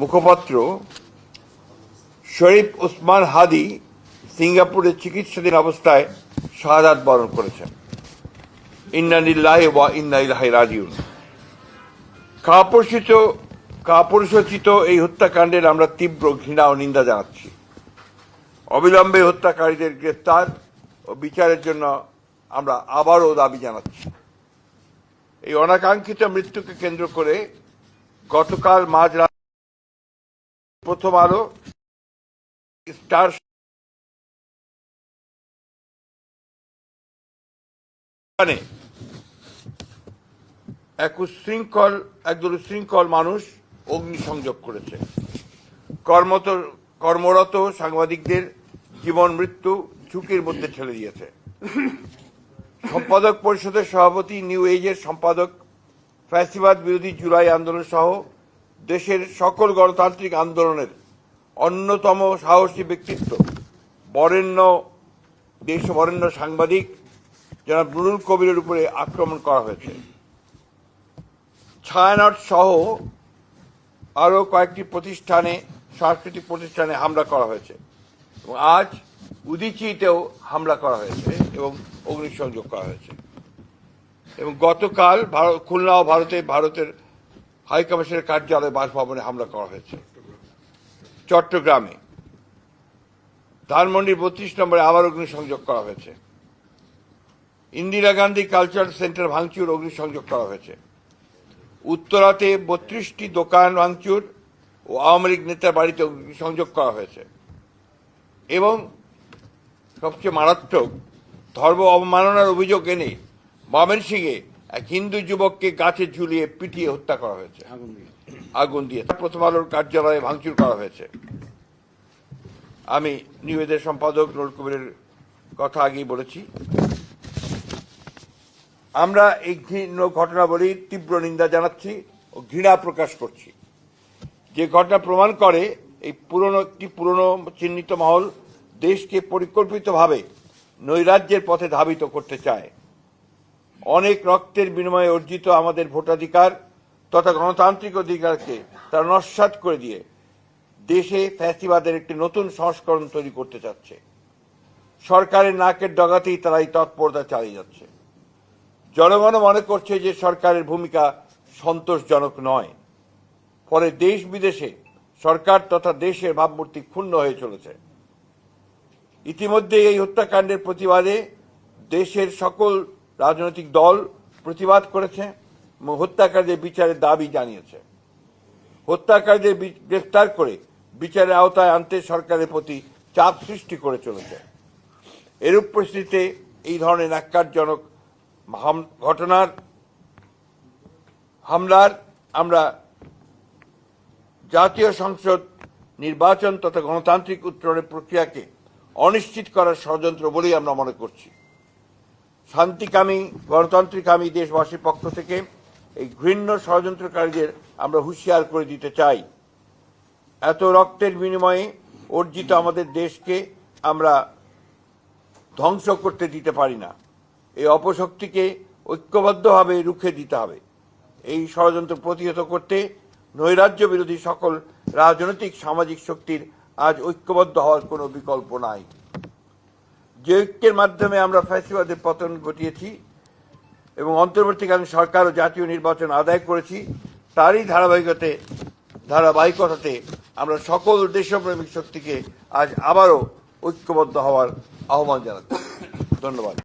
মুখপাত্র শরীফ উসমান হাদি সিঙ্গাপুরে চিকিৎসাধীন অবস্থায় শাহাদাত বরণ করেছেন। ইন্না লিল্লাহি ওয়া ইন্না ইলাইহি রাজিউন। কাপুরুষোচিত এই হত্যাকাণ্ডের আমরা তীব্র ঘৃণা ও নিন্দা জানাচ্ছি। অবিলম্বে হত্যাকারীদের গ্রেফতার ও বিচারের জন্য আমরা আবারও দাবি জানাচ্ছি। এই অনাকাঙ্ক্ষিত মৃত্যুকে কেন্দ্র করে গতকাল মাঝরাত প্রথম আলো স্টার একদল উচ্ছৃঙ্খল মানুষ অগ্নিসংযোগ করেছে। কর্মরত সাংবাদিকদের জীবন মৃত্যু ঝুঁকির মধ্যে ঠেলে দিয়েছে। সম্পাদক পরিষদের সভাপতি, নিউ এজের সম্পাদক, ফ্যাসিবাদ বিরোধী জুলাই আন্দোলন সহ দেশের সকল গণতান্ত্রিক আন্দোলনের অন্যতম সাহসী ব্যক্তিত্ব বরেণ্য সাংবাদিক জনাব নুরুল কবিরের উপরে আক্রমণ করা হয়েছে। ছায়ানট সহ আরও কয়েকটি সাংস্কৃতিক প্রতিষ্ঠানে হামলা করা হয়েছে এবং আজ উদীচীতেও হামলা করা হয়েছে এবং অগ্নিসংযোগ করা হয়েছে। এবং গতকাল খুলনা ও ভারতের হাইকমিশনের কার্যালয় বাসভবনে হামলা করা হয়েছে। চট্টগ্রামে ধানমন্ডির ৩২ নম্বরে আবার অগ্নিসংযোগ করা হয়েছে। ইন্দিরা গান্ধী কালচারাল সেন্টার ভাঙচুর, অগ্নিসংযোগ করা হয়েছে। উত্তরাতে ৩২টি দোকান ভাঙচুর ও আওয়ামী লীগ নেতার বাড়িতে অগ্নিসংযোগ করা হয়েছে। এবং সবচেয়ে মারাত্মক, ধর্ম অবমাননার অভিযোগ এনে ময়মনসিংহে এক হিন্দু যুবককে গাছে ঝুলিয়ে পিটিয়ে হত্যা করা হয়েছে আগুন দিয়ে। প্রথম আলোর কার্যালয়ে ভাঙচুর করা হয়েছে। আমি নিউ এজের সম্পাদক নুরুল কবিরের কথা আগেই বলেছি। আমরা এই ঘটনাবলীর তীব্র নিন্দা জানাচ্ছি ও ঘৃণা প্রকাশ করছি। যে ঘটনা প্রমাণ করে একটি পুরনো চিহ্নিত মহল দেশকে পরিকল্পিতভাবে নৈরাজ্যের পথে ধাবিত করতে চায়। অনেক রক্তের বিনিময়ে অর্জিত আমাদের ভোটাধিকার তথা গণতান্ত্রিক অধিকারকে তারা নস্যাৎ করে দিয়ে দেশে ফ্যাসিবাদের একটি নতুন সংস্করণ তৈরি করতে চাচ্ছে। সরকারের নাকের ডগাতেই তারা এই তৎপরতা চালিয়ে যাচ্ছে। জনগণ মনে করছে যে সরকারের ভূমিকা সন্তোষজনক নয়। ফলে দেশ বিদেশে সরকার তথা দেশের ভাবমূর্তি ক্ষুণ্ণ হয়ে চলেছে। ইতিমধ্যে এই হত্যাকাণ্ডের প্রতিবাদে দেশের সকল রাজনৈতিক দল প্রতিবাদ করেছে এবং হত্যাকারীদের বিচারের দাবি জানিয়েছে। হত্যাকারীদের গ্রেফতার করে বিচারের আওতায় আনতে সরকারের প্রতি চাপ সৃষ্টি করে চলেছে। এরূপ পরিস্থিতিতে এই ধরনের ন্যাক্কারজনক হামলার আমরা জাতীয় সংসদ নির্বাচন তথা গণতান্ত্রিক উত্তরণের প্রক্রিয়াকে অনিশ্চিত করার ষড়যন্ত্র বলেই আমরা মনে করছি। শান্তিকামী গণতান্ত্রিকামী দেশবাসীর পক্ষ থেকে এই ঘৃণ্য ষড়যন্ত্রকারীদের আমরা হুঁশিয়ার করে দিতে চাই। এত রক্তের বিনিময়ে অর্জিত আমাদের দেশকে আমরা ধ্বংস করতে দিতে পারি না। এই অপশক্তিকে ঐক্যবদ্ধভাবে রুখে দিতে হবে। এই ষড়যন্ত্র প্রতিহত করতে নৈরাজ্য বিরোধী সকল রাজনৈতিক সামাজিক শক্তির আজ ঐক্যবদ্ধ হওয়ার কোনো বিকল্প নাই। যে ঐক্যের মাধ্যমে আমরা ফ্যাসিবাদের পতন ঘটিয়েছি এবং অন্তর্বর্তীকালীন সরকার ও জাতীয় নির্বাচন আদায় করেছি, তারই ধারাবাহিকতাতে আমরা সকল দেশপ্রেমিক শক্তিকে আজ আবারও ঐক্যবদ্ধ হওয়ার আহ্বান জানাচ্ছি। ধন্যবাদ।